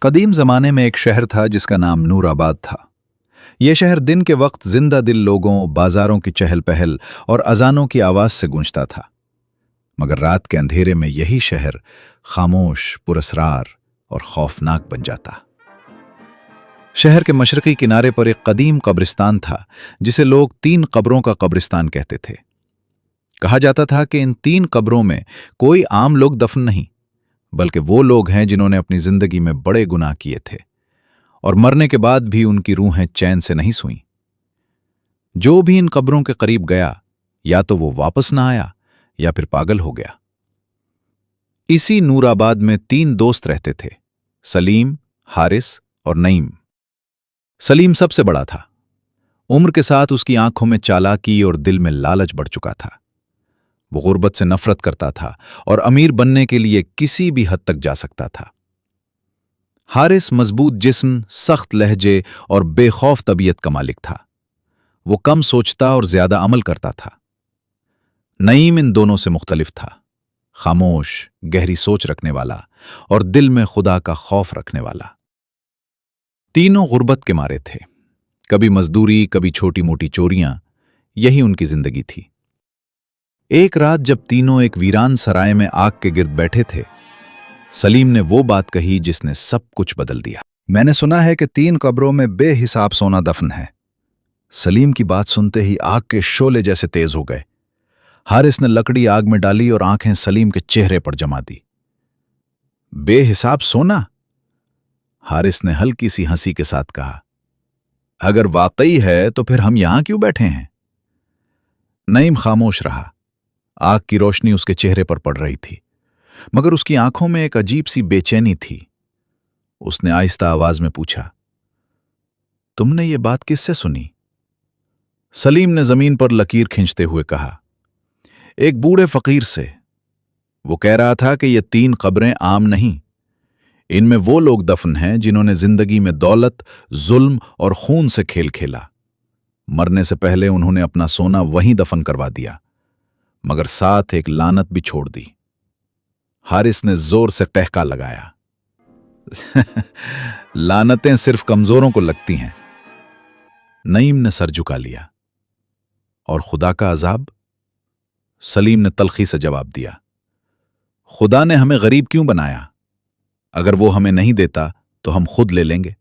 कदीम ज़माने में एक शहर था जिसका नाम नूराबाद था। यह शहर दिन के वक्त जिंदा दिल लोगों, बाजारों की चहल पहल और अजानों की आवाज़ से गूंजता था। मगर रात के अंधेरे में यही शहर खामोश, पुरस्रार और खौफनाक बन जाता। शहर के मशरकी किनारे पर एक कदीम कब्रिस्तान था जिसे लोग 3 कब्रों का कब्रिस्तान कहते थे। कहा जाता था कि इन 3 कब्रों में कोई आम लोग दफन नहीं, बल्कि वो लोग हैं जिन्होंने अपनी जिंदगी में बड़े गुनाह किए थे और मरने के बाद भी उनकी रूहें चैन से नहीं सोईं। जो भी इन कब्रों के करीब गया, या तो वो वापस ना आया या फिर पागल हो गया। इसी नूराबाद में 3 दोस्त रहते थे, सलीम, हारिस और नईम। सलीम सबसे बड़ा था। उम्र के साथ उसकी आंखों में चालाकी और दिल में लालच बढ़ चुका था। वो गुर्बत से नफरत करता था और अमीर बनने के लिए किसी भी हद तक जा सकता था। हारिस मजबूत जिस्म, सख्त लहजे और बेखौफ तबीयत का मालिक था। वो कम सोचता और ज्यादा अमल करता था। नईम इन दोनों से मुख्तलिफ था, खामोश, गहरी सोच रखने वाला और दिल में खुदा का खौफ रखने वाला। तीनों गुर्बत के मारे थे। कभी मजदूरी, कभी छोटी मोटी चोरियां, यही उनकी जिंदगी थी। एक रात जब तीनों एक वीरान सराय में आग के गिर्द बैठे थे, सलीम ने वो बात कही जिसने सब कुछ बदल दिया। मैंने सुना है कि 3 कब्रों में बेहिसाब सोना दफन है। सलीम की बात सुनते ही आग के शोले जैसे तेज हो गए। हारिस ने लकड़ी आग में डाली और आंखें सलीम के चेहरे पर जमा दी। बेहिसाब सोना? हारिस ने हल्की सी हंसी के साथ कहा, अगर वाकई है तो फिर हम यहां क्यों बैठे हैं? नईम खामोश रहा। आग की रोशनी उसके चेहरे पर पड़ रही थी, मगर उसकी आंखों में एक अजीब सी बेचैनी थी। उसने आहिस्ता आवाज में पूछा, तुमने ये बात किससे सुनी? सलीम ने जमीन पर लकीर खींचते हुए कहा, एक बूढ़े फकीर से। वो कह रहा था कि ये 3 कब्रें आम नहीं, इनमें वो लोग दफन हैं जिन्होंने जिंदगी में दौलत, जुल्म और खून से खेल खेला। मरने से पहले उन्होंने अपना सोना वहीं दफन करवा दिया, मगर साथ एक लानत भी छोड़ दी। हारिस ने जोर से टहका लगाया। लानतें सिर्फ कमजोरों को लगती हैं। नईम ने सर झुका लिया। और खुदा का अजाब? सलीम ने तल्खी से जवाब दिया, खुदा ने हमें गरीब क्यों बनाया? अगर वो हमें नहीं देता तो हम खुद ले लेंगे।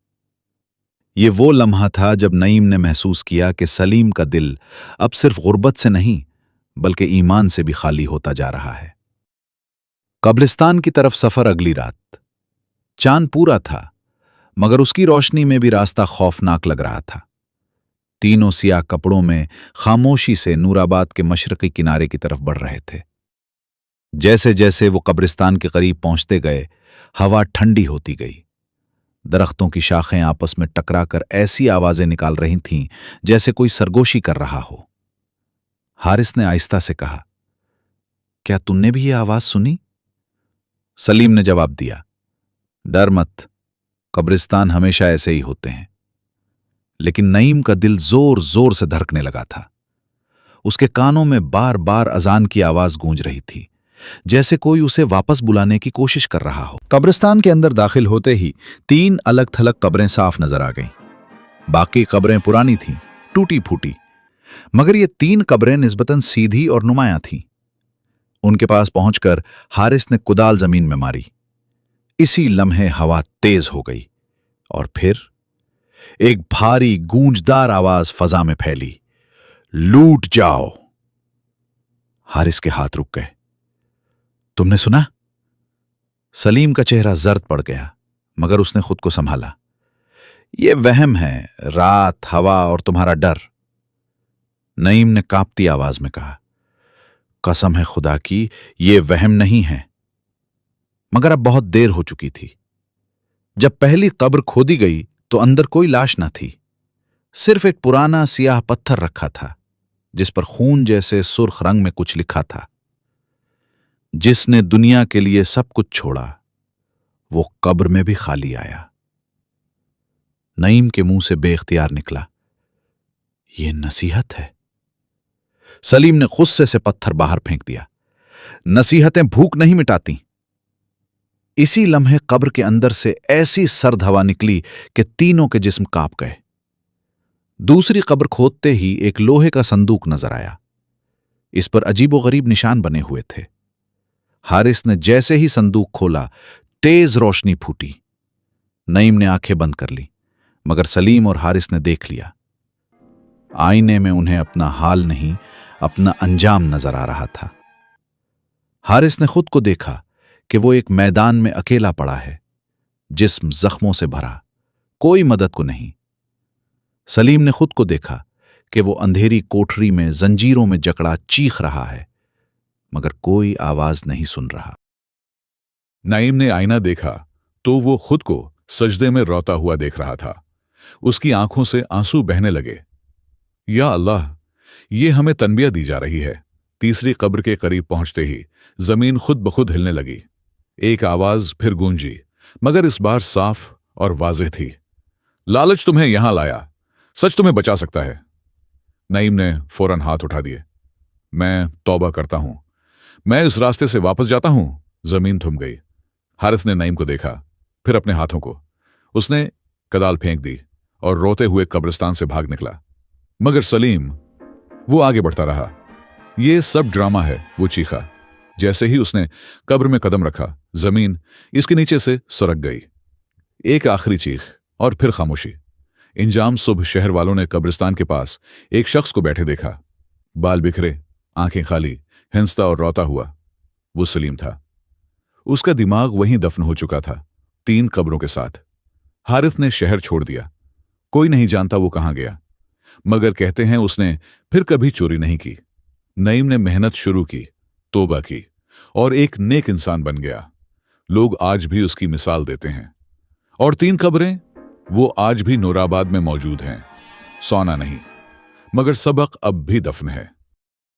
ये वो लम्हा था जब नईम ने महसूस किया कि सलीम का दिल अब सिर्फ गुर्बत से नहीं, बल्कि ईमान से भी खाली होता जा रहा है। कब्रिस्तान की तरफ सफर अगली रात। चांद पूरा था, मगर उसकी रोशनी में भी रास्ता खौफनाक लग रहा था। तीनों सियाह कपड़ों में खामोशी से नूराबाद के मशरकी किनारे की तरफ बढ़ रहे थे। जैसे जैसे वो कब्रिस्तान के करीब पहुंचते गए, हवा ठंडी होती गई। दरख्तों की शाखें आपस में टकराकर ऐसी आवाजें निकाल रही थीं जैसे कोई सरगोशी कर रहा हो। हारिस ने आहिस्ता से कहा, क्या तुमने भी ये आवाज सुनी? सलीम ने जवाब दिया, डर मत, कब्रिस्तान हमेशा ऐसे ही होते हैं। लेकिन नईम का दिल जोर जोर से धड़कने लगा था। उसके कानों में बार बार अजान की आवाज गूंज रही थी, जैसे कोई उसे वापस बुलाने की कोशिश कर रहा हो। कब्रिस्तान के अंदर दाखिल होते ही 3 अलग थलग कब्रें साफ नजर आ गईं। बाकी कब्रें पुरानी थीं, टूटी फूटी, मगर ये 3 कब्रें निस्बतन सीधी और नुमायां थीं। उनके पास पहुंचकर हारिस ने कुदाल जमीन में मारी। इसी लम्हे हवा तेज हो गई और फिर एक भारी गूंजदार आवाज फजा में फैली, लूट जाओ। हारिस के हाथ रुक गए। तुमने सुना? सलीम का चेहरा जर्द पड़ गया, मगर उसने खुद को संभाला। ये वहम है, रात, हवा और तुम्हारा डर। नईम ने कांपती आवाज में कहा, कसम है खुदा की, ये वहम नहीं है। मगर अब बहुत देर हो चुकी थी। जब पहली कब्र खोदी गई तो अंदर कोई लाश न थी। सिर्फ एक पुराना सियाह पत्थर रखा था, जिस पर खून जैसे सुर्ख रंग में कुछ लिखा था, जिसने दुनिया के लिए सब कुछ छोड़ा, वो कब्र में भी खाली आया। नईम के मुंह से बेख्तियार निकला, ये नसीहत है। सलीम ने गुस्से से पत्थर बाहर फेंक दिया। नसीहतें भूख नहीं मिटाती। इसी लम्हे कब्र के अंदर से ऐसी सर्द हवा निकली कि तीनों के जिस्म कांप गए। दूसरी कब्र खोदते ही एक लोहे का संदूक नजर आया। इस पर अजीबोगरीब निशान बने हुए थे। हारिस ने जैसे ही संदूक खोला, तेज रोशनी फूटी। नईम ने आंखें बंद कर ली, मगर सलीम और हारिस ने देख लिया। आईने में उन्हें अपना हाल नहीं, अपना अंजाम नजर आ रहा था। हारिस ने खुद को देखा कि वो एक मैदान में अकेला पड़ा है, जिस्म जख्मों से भरा, कोई मदद को नहीं। सलीम ने खुद को देखा कि वो अंधेरी कोठरी में जंजीरों में जकड़ा चीख रहा है, मगर कोई आवाज नहीं सुन रहा। नईम ने आईना देखा तो वो खुद को सजदे में रोता हुआ देख रहा था। उसकी आंखों से आंसू बहने लगे। या अल्लाह, ये हमें तनबिया दी जा रही है। तीसरी कब्र के करीब पहुंचते ही जमीन खुद बखुद हिलने लगी। एक आवाज फिर गूंजी, मगर इस बार साफ और वाज़ेह थी। लालच तुम्हें यहां लाया, सच तुम्हें बचा सकता है। नईम ने फौरन हाथ उठा दिए। मैं तौबा करता हूं, मैं इस रास्ते से वापस जाता हूं। जमीन थम गई। हारिस ने नईम को देखा, फिर अपने हाथों को। उसने कदाल फेंक दी और रोते हुए कब्रिस्तान से भाग निकला। मगर सलीम, वो आगे बढ़ता रहा। ये सब ड्रामा है, वो चीखा। जैसे ही उसने कब्र में कदम रखा, जमीन इसके नीचे से सरक गई। एक आखिरी चीख और फिर खामोशी। इंजाम सुबह शहर वालों ने कब्रिस्तान के पास एक शख्स को बैठे देखा, बाल बिखरे, आंखें खाली, हिंसता और रोता हुआ। वो सलीम था। उसका दिमाग वहीं दफन हो चुका था, 3 कब्रों के साथ। हारिस ने शहर छोड़ दिया। कोई नहीं जानता वो कहां गया, मगर कहते हैं उसने फिर कभी चोरी नहीं की। नईम ने मेहनत शुरू की, तौबा की और एक नेक इंसान बन गया। लोग आज भी उसकी मिसाल देते हैं। और 3 कब्रें, वो आज भी नूराबाद में मौजूद हैं। सोना नहीं, मगर सबक अब भी दफन है।